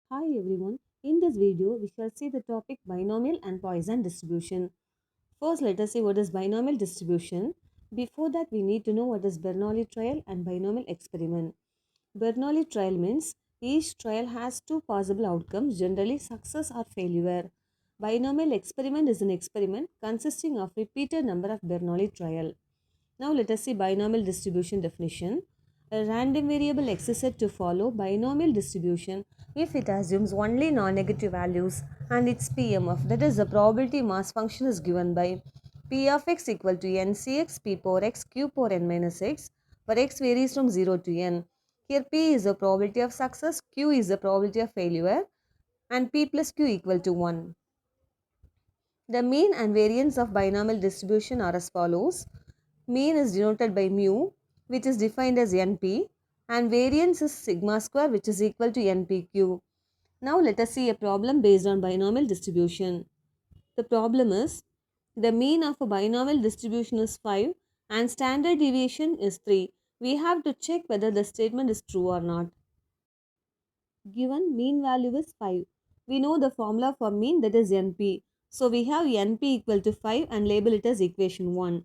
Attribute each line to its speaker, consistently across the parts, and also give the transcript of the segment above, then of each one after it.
Speaker 1: Hi everyone. In this video, we shall see the topic binomial and Poisson distribution. First, let us see what is binomial distribution. Before that, we need to know what is Bernoulli trial and binomial experiment. Bernoulli trial means each trial has two possible outcomes, generally success or failure. Binomial experiment is an experiment consisting of repeated number of Bernoulli trial. Now let us see binomial distribution definition. A random variable X is said to follow binomial distribution if it assumes only non-negative values and its PMF, that is the probability mass function, is given by P of x equal to NCx P power x Q power n minus x, where x varies from 0 to n. Here P is the probability of success, Q is the probability of failure, and P plus Q equal to 1. The mean and variance of binomial distribution are as follows. Mean is denoted by mu, which is defined as NP, and variance is sigma square, which is equal to NPQ. Now let us see a problem based on binomial distribution. The problem is the mean of a binomial distribution is 5 and standard deviation is 3. We have to check whether the statement is true or not. Given mean value is 5. We know the formula for mean, that is NP. So we have NP equal to 5 and label it as equation 1.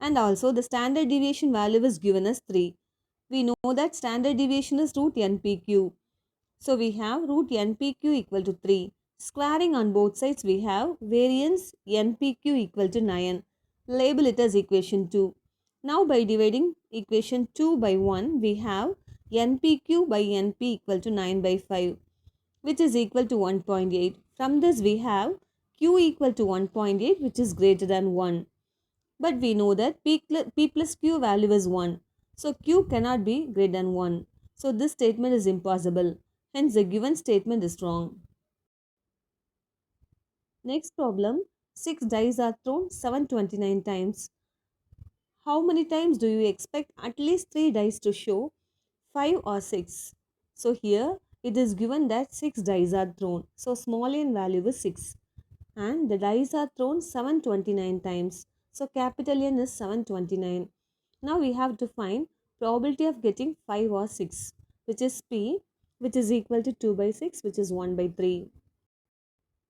Speaker 1: And also the standard deviation value is given as 3. We know that standard deviation is root NPQ. So we have root NPQ equal to 3. Squaring on both sides, we have variance NPQ equal to 9. Label it as equation 2. Now by dividing equation 2 by 1, we have NPQ by NP equal to 9 by 5, which is equal to 1.8. From this we have Q equal to 1.8, which is greater than 1. But we know that P plus Q value is 1. So Q cannot be greater than 1. So this statement is impossible. Hence the given statement is wrong. Next problem. 6 dice are thrown 729 times. How many times do you expect at least 3 dice to show? 5 or 6? So here it is given that 6 dice are thrown. So small n value is 6. And the dice are thrown 729 times. So capital N is 729. Now we have to find probability of getting 5 or 6, which is P, which is equal to 2 by 6, which is 1 by 3.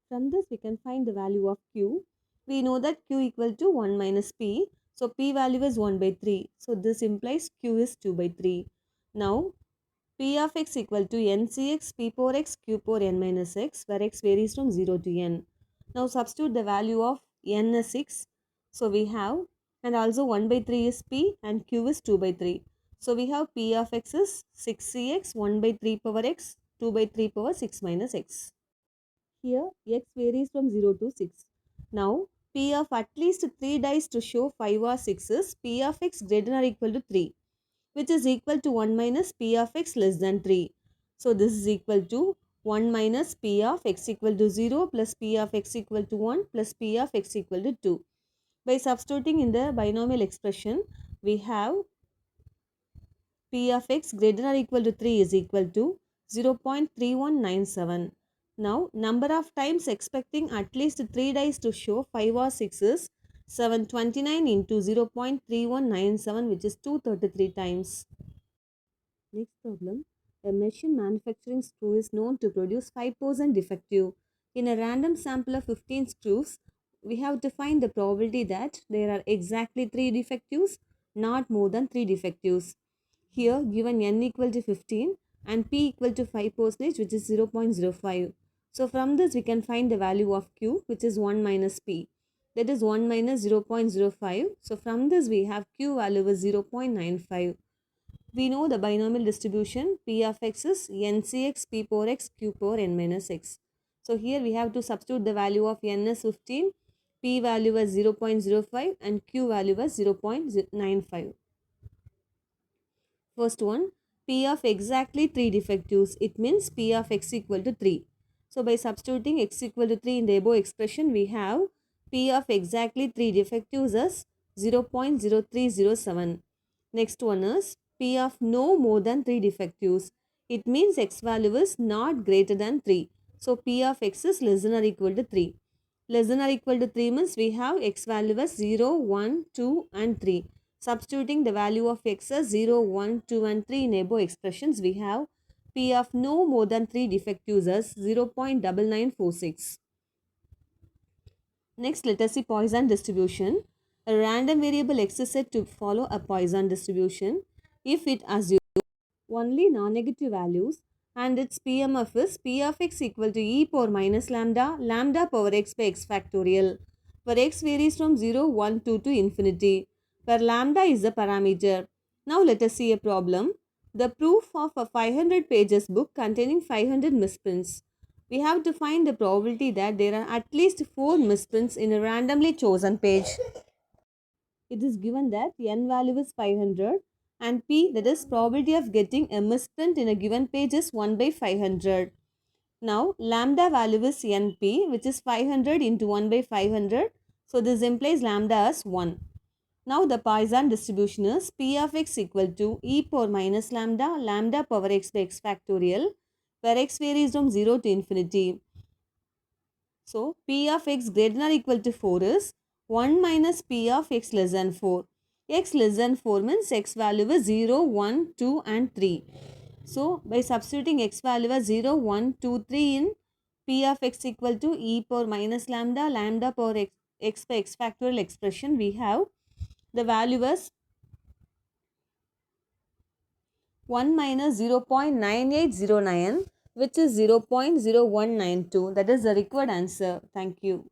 Speaker 1: From this we can find the value of Q. We know that Q equal to 1 minus P. So P value is 1 by 3. So this implies Q is 2 by 3. Now P of x equal to NCx P power x Q power n minus x, where x varies from 0 to n. Now substitute the value of n as 6. So we have, and also 1 by 3 is P and Q is 2 by 3. So we have P of x is 6cx 1 by 3 power x 2 by 3 power 6 minus x. Here x varies from 0 to 6. Now P of at least 3 dice to show 5 or 6 is P of x greater than or equal to 3, which is equal to 1 minus P of x less than 3. So this is equal to 1 minus P of x equal to 0 plus P of x equal to 1 plus P of x equal to 2. By substituting in the binomial expression, we have P of x greater than or equal to 3 is equal to 0.3197. Now, number of times expecting at least 3 dice to show 5 or 6 is 729 into 0.3197, which is 233 times. Next problem. A machine manufacturing screw is known to produce 5% defective. In a random sample of 15 screws, we have to find the probability that there are exactly 3 defectives, not more than 3 defectives. Here given n equal to 15 and p equal to 5%, which is 0.05. So from this we can find the value of q, which is 1 minus p. That is 1 minus 0.05. So from this we have q value is 0.95. We know the binomial distribution P of x is NCx P power x Q power n minus x. So here we have to substitute the value of n as 15, P value as 0.05 and Q value as 0.95. First one, P of exactly 3 defectives. It means P of x equal to 3. So by substituting x equal to 3 in the above expression, we have P of exactly 3 defectives as 0.0307. Next one is P of no more than 3 defectives. It means x value is not greater than 3. So P of x is less than or equal to 3. Less than or equal to 3 means we have x value as 0, 1, 2 and 3. Substituting the value of x as 0, 1, 2 and 3 in above expressions, we have P of no more than 3 defectives as 0.9946. Next, let us see Poisson distribution. A random variable X is said to follow a Poisson distribution if it assumes only non-negative values and its PMF is P of x equal to e power minus lambda, lambda power x by x factorial, where x varies from 0, 1, 2 to infinity, where lambda is the parameter. Now let us see a problem. The proof of a 500 pages book containing 500 misprints. We have to find the probability that there are at least 4 misprints in a randomly chosen page. It is given that n value is 500 and p, that is probability of getting a misprint in a given page, is 1 by 500. Now lambda value is np, which is 500 into 1 by 500. So this implies lambda as 1. Now the Poisson distribution is P of x equal to e power minus lambda, lambda power x by x factorial, where x varies from 0 to infinity. So P of x greater than or equal to 4 is 1 minus P of x less than 4. X less than 4 means x value is 0, 1, 2 and 3. So by substituting x value as 0, 1, 2, 3 in P of x equal to e power minus lambda, lambda power x by x factorial expression, we have the value as 1 minus 0.9809, which is 0.0192. That is the required answer. Thank you.